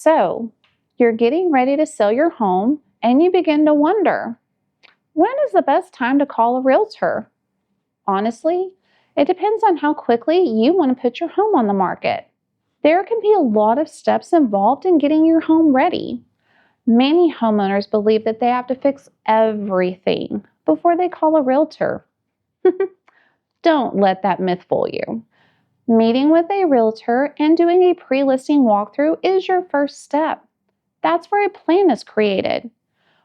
So, you're getting ready to sell your home and you begin to wonder, when is the best time to call a realtor? Honestly, it depends on how quickly you want to put your home on the market. There can be a lot of steps involved in getting your home ready. Many homeowners believe that they have to fix everything before they call a realtor. Don't let that myth fool you. Meeting with a realtor and doing a pre-listing walkthrough is your first step. That's where a plan is created.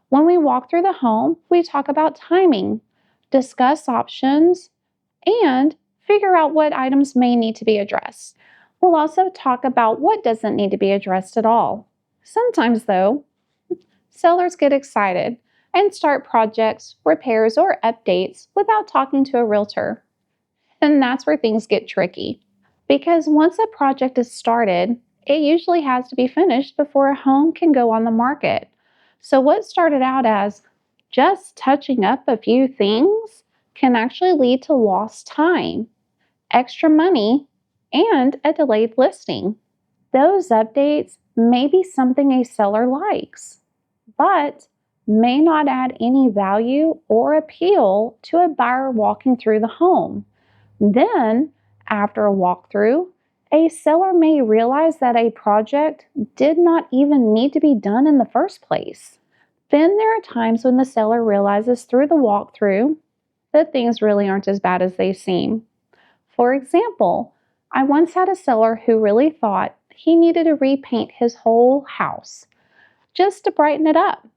When we walk through the home, we talk about timing, discuss options, and figure out what items may need to be addressed. We'll also talk about what doesn't need to be addressed at all. Sometimes, though, sellers get excited and start projects, repairs, or updates without talking to a realtor. And that's where things get tricky. Because once a project is started, it usually has to be finished before a home can go on the market. So, what started out as just touching up a few things can actually lead to lost time, extra money, and a delayed listing. Those updates may be something a seller likes, but may not add any value or appeal to a buyer walking through the home. Then, after a walkthrough, a seller may realize that a project did not even need to be done in the first place. Then there are times when the seller realizes through the walkthrough that things really aren't as bad as they seem. For example, I once had a seller who really thought he needed to repaint his whole house just to brighten it up.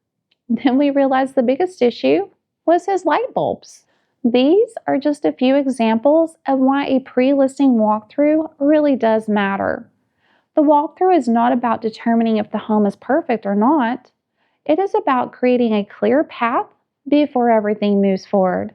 Then we realized the biggest issue was his light bulbs. These are just a few examples of why a pre-listing walkthrough really does matter. The walkthrough is not about determining if the home is perfect or not. It is about creating a clear path before everything moves forward.